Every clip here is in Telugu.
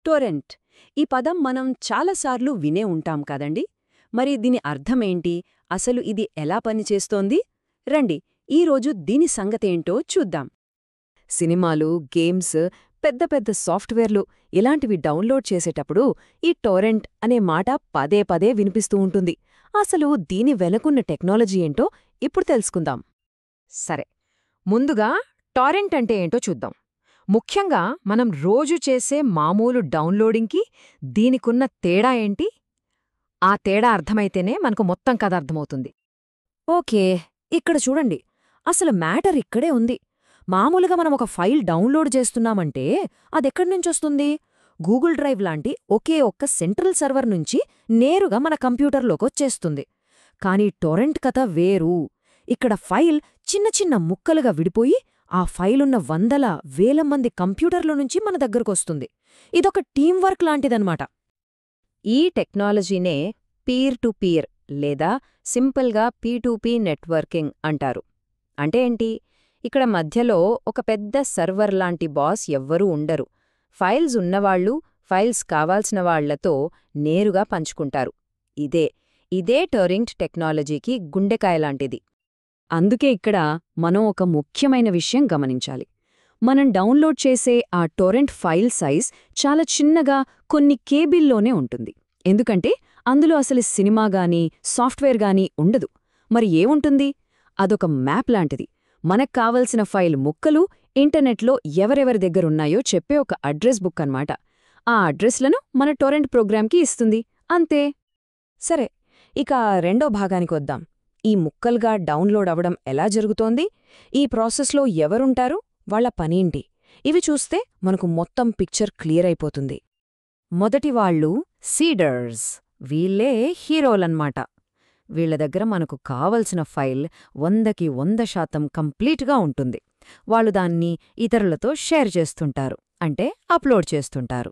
టొరెంట్. ఈ పదం మనం చాలాసార్లు వినే ఉంటాం కదండి. మరి దీని అర్థమేంటి? అసలు ఇది ఎలా పనిచేస్తోంది? రండి, ఈరోజు దీని సంగతేంటో చూద్దాం. సినిమాలు, గేమ్స్, పెద్ద పెద్ద సాఫ్ట్వేర్లు ఇలాంటివి డౌన్లోడ్ చేసేటప్పుడు ఈ టొరెంట్ అనే మాట పదే పదే వినిపిస్తూ ఉంటుంది. అసలు దీని వెనకున్న టెక్నాలజీ ఏంటో ఇప్పుడు తెలుసుకుందాం. సరే, ముందుగా టారెంట్ అంటే ఏంటో చూద్దాం. ముఖ్యంగా మనం రోజు చేసే మామూలు డౌన్లోడింగ్కి దీనికున్న తేడా ఏంటి? ఆ తేడా అర్థమైతేనే మనకు మొత్తం కథ అర్థమవుతుంది. ఓకే, ఇక్కడ చూడండి. అసలు మ్యాటర్ ఇక్కడే ఉంది. మామూలుగా మనం ఒక ఫైల్ డౌన్లోడ్ చేస్తున్నామంటే అదెక్కడి నుంచొస్తుంది? గూగుల్ డ్రైవ్ లాంటి ఒకే ఒక్క సెంట్రల్ సర్వర్ నుంచి నేరుగా మన కంప్యూటర్లోకొచ్చేస్తుంది. కానీ టొరెంట్ కథ వేరు. ఇక్కడ ఫైల్ చిన్న చిన్న ముక్కలుగా విడిపోయి ఆ ఫైలున్న వందల వేల మంది కంప్యూటర్ల నుంచి మన దగ్గరకొస్తుంది. ఇదొక టీం వర్క్ లాంటిదన్నమాట. ఈ టెక్నాలజీనే పీర్ టు పీర్ లేదా సింపుల్గా పీ2పీ నెట్వర్కింగ్ అంటారు. అంటే ఏంటి? ఇక్కడ మధ్యలో ఒక పెద్ద సర్వర్ లాంటి బాస్ ఎవ్వరూ ఉండరు. ఫైల్స్ ఉన్నవాళ్లు ఫైల్స్ కావాల్సిన వాళ్లతో నేరుగా పంచుకుంటారు. ఇదే టొరెంట్ టెక్నాలజీకి గుండెకాయలాంటిది. అందుకే ఇక్కడ మనం ఒక ముఖ్యమైన విషయం గమనించాలి. మనం డౌన్లోడ్ చేసే ఆ టొరెంట్ ఫైల్ సైజ్ చాలా చిన్నగా కొన్ని కేబీల్లోనే ఉంటుంది. ఎందుకంటే అందులో అసలు సినిమా గానీ సాఫ్ట్వేర్ గానీ ఉండదు. మరి ఏముంటుంది? అదొక మ్యాప్ లాంటిది. మనకు కావలసిన ఫైల్ ముక్కలు ఇంటర్నెట్లో ఎవరెవరి దగ్గరున్నాయో చెప్పే ఒక అడ్రస్ బుక్ అన్నమాట. ఆ అడ్రస్లను మన టొరెంట్ ప్రోగ్రామ్కి ఇస్తుంది. అంతే. సరే, ఇక రెండో భాగానికొద్దాం. ఈ ముక్కలుగా డౌన్లోడ్ అవడం ఎలా జరుగుతోంది? ఈ ప్రాసెస్లో ఎవరుంటారు? వాళ్ల పనేంటి? ఇవి చూస్తే మనకు మొత్తం పిక్చర్ క్లియర్ అయిపోతుంది. మొదటివాళ్లు సీడర్స్. వీళ్ళే హీరోలన్మాట. వీళ్ల దగ్గర మనకు కావలసిన ఫైల్ 100కి 100% కంప్లీట్గా ఉంటుంది. వాళ్ళు దాన్ని ఇతరులతో షేర్ చేస్తుంటారు, అంటే అప్లోడ్ చేస్తుంటారు.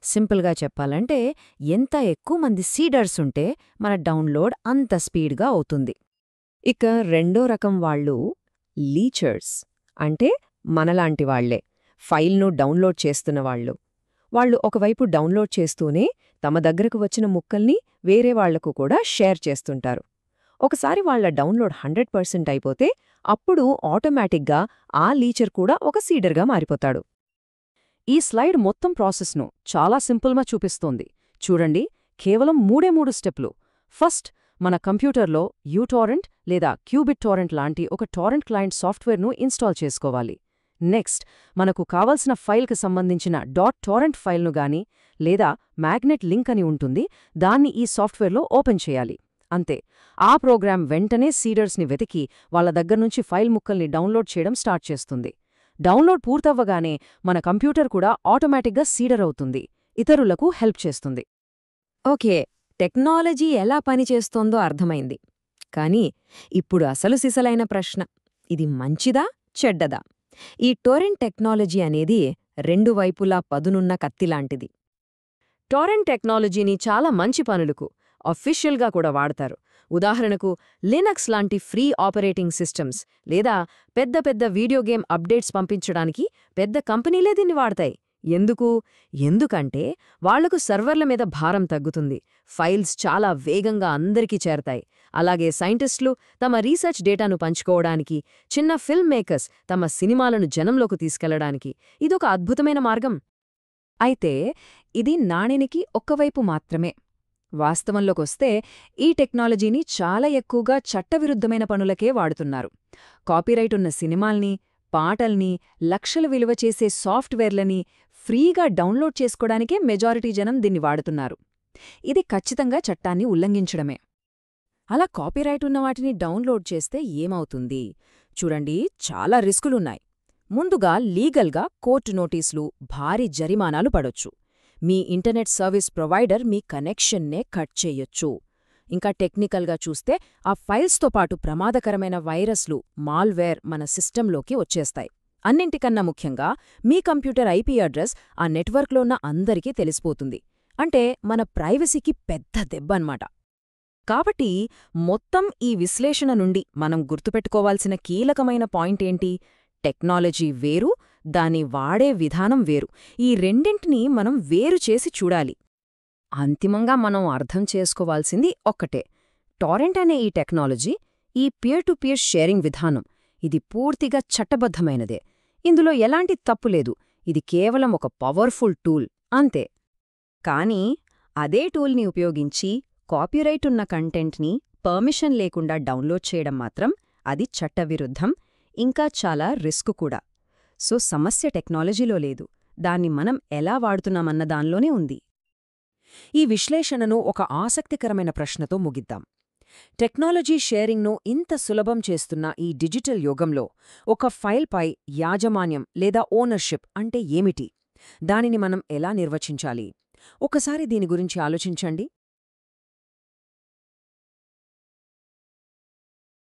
సింపుల్గా చెప్పాలంటే ఎంత ఎక్కువ మంది సీడర్స్ ఉంటే మన డౌన్లోడ్ అంత స్పీడ్గా అవుతుంది. ఇక రెండో రకం వాళ్ళు లీచర్స్, అంటే మనలాంటి వాళ్లే, ఫైల్ను డౌన్లోడ్ చేస్తున్నవాళ్లు. వాళ్ళు ఒకవైపు డౌన్లోడ్ చేస్తూనే తమ దగ్గరకు వచ్చిన ముక్కల్ని వేరే వాళ్లకు కూడా షేర్ చేస్తుంటారు. ఒకసారి వాళ్ల డౌన్లోడ్ 100% అయిపోతే అప్పుడు ఆటోమేటిక్గా ఆ లీచర్ కూడా ఒక సీడర్గా మారిపోతాడు. ఈ స్లైడ్ మొత్తం ప్రాసెస్ను చాలా సింపుల్గా చూపిస్తోంది. చూడండి, కేవలం 3 స్టెప్లు. ఫస్ట్, మన కంప్యూటర్లో యూటారెంట్ లేదా క్యూబిట్ లాంటి ఒక టొరెంట్ క్లయింట్ సాఫ్ట్వేర్ను ఇన్స్టాల్ చేసుకోవాలి. నెక్స్ట్, మనకు కావలసిన ఫైల్కి సంబంధించిన .torrent ఫైల్ను గానీ లేదా మ్యాగ్నెట్ లింక్ అని ఉంటుంది, దాన్ని ఈ సాఫ్ట్వేర్లో ఓపెన్ చేయాలి. అంతే, ఆ ప్రోగ్రాం వెంటనే సీడర్స్ని వెతికి వాళ్ల దగ్గర్నుంచి ఫైల్ ముక్కల్ని డౌన్లోడ్ చేయడం స్టార్ట్ చేస్తుంది. డౌన్లోడ్ పూర్తవ్వగానే మన కంప్యూటర్ కూడా ఆటోమేటిక్గా సీడర్ అవుతుంది, ఇతరులకు హెల్ప్ చేస్తుంది. ఓకే, టెక్నాలజీ ఎలా పనిచేస్తోందో అర్థమైంది. కానీ ఇప్పుడు అసలు సిసలైన ప్రశ్న, ఇది మంచిదా చెడ్డదా? ఈ టొరెంట్ టెక్నాలజీ అనేది రెండు వైపులా పదునున్న కత్తిలాంటిది. టొరెంట్ టెక్నాలజీని చాలా మంచి పనులకు, అఫీషియల్గా కూడా వాడతారు. ఉదాహరణకు లినక్స్ లాంటి ఫ్రీ ఆపరేటింగ్ సిస్టమ్స్ లేదా పెద్ద పెద్ద వీడియో గేమ్ అప్డేట్స్ పంపించడానికి పెద్ద కంపెనీలే దీన్ని వాడతాయి. ఎందుకంటే వాళ్లకు సర్వర్ల మీద భారం తగ్గుతుంది, ఫైల్స్ చాలా వేగంగా అందరికీ చేరతాయి. అలాగే సైంటిస్టులు తమ రీసెర్చ్ డేటాను పంచుకోవడానికి, చిన్న ఫిల్మ్ మేకర్స్ తమ సినిమాలను జనంలోకి తీసుకెళ్లడానికి ఇదొక అద్భుతమైన మార్గం. అయితే ఇది నాణెనికి ఒక్కవైపు మాత్రమే. వాస్తవంలోకొస్తే ఈ టెక్నాలజీని చాలా ఎక్కువగా చట్టవిరుద్ధమైన పనులకే వాడుతున్నారు. కాపీరైట్ ఉన్న సినిమాల్ని, పాటల్ని, లక్షల విలువ చేసే సాఫ్ట్వేర్లని ఫ్రీగా డౌన్లోడ్ చేసుకోవడానికే మెజారిటీ జనం దీన్ని వాడుతున్నారు. ఇది ఖచ్చితంగా చట్టాన్ని ఉల్లంఘించడమే. అలా కాపీరైట్ ఉన్న వాటిని డౌన్లోడ్ చేస్తే ఏమవుతుంది? చూడండి, చాలా రిస్కులున్నాయి. ముందుగా లీగల్గా కోర్టు నోటీసులు, భారీ జరిమానాలు పడొచ్చు. మీ ఇంటర్నెట్ సర్వీస్ ప్రొవైడర్ మీ కనెక్షన్నే కట్ చెయ్యొచ్చు. ఇంకా టెక్నికల్గా చూస్తే ఆ ఫైల్స్తో పాటు ప్రమాదకరమైన వైరస్లు, మాల్వేర్ మన సిస్టంలోకి వచ్చేస్తాయి. అన్నింటికన్నా ముఖ్యంగా మీ కంప్యూటర్ ఐపీ అడ్రస్ ఆ నెట్వర్క్లో ఉన్న అందరికీ తెలిసిపోతుంది. అంటే మన ప్రైవసీకి పెద్ద దెబ్బన్నమాట. కాబట్టి మొత్తం ఈ విశ్లేషణ నుండి మనం గుర్తుపెట్టుకోవాల్సిన కీలకమైన పాయింట్ ఏంటి? టెక్నాలజీ వేరు, దాని వాడే విధానం వేరు. ఈ రెండింటినీ మనం వేరు చేసి చూడాలి. అంతిమంగా మనం అర్థం చేసుకోవాల్సింది ఒక్కటే. టారెంట్ అనే ఈ టెక్నాలజీ, ఈ పియర్ టు పియర్ షేరింగ్ విధానం, ఇది పూర్తిగా చట్టబద్ధమైనదే. ఇందులో ఎలాంటి తప్పులేదు. ఇది కేవలం ఒక పవర్ఫుల్ టూల్ అంతే. కానీ అదే టూల్ని ఉపయోగించి కాపీరైట్ ఉన్న కంటెంట్ని పర్మిషన్ లేకుండా డౌన్లోడ్ చేయడం మాత్రం అది చట్టవిరుద్ధం, ఇంకా చాలా రిస్క్ కూడా. సో సమస్య టెక్నాలజీలో లేదు, దాన్ని మనం ఎలా వాడుతున్నామన్న దానిలోనే ఉంది. ఈ విశ్లేషణను ఒక ఆసక్తికరమైన ప్రశ్నతో ముగిద్దాం. టెక్నాలజీ షేరింగ్ను ఇంత సులభం చేస్తున్న ఈ డిజిటల్ యుగంలో ఒక ఫైల్పై యాజమాన్యం లేదా ఓనర్షిప్ అంటే ఏమిటి? దానిని మనం ఎలా నిర్వచించాలి? ఒకసారి దీని గురించి ఆలోచించండి.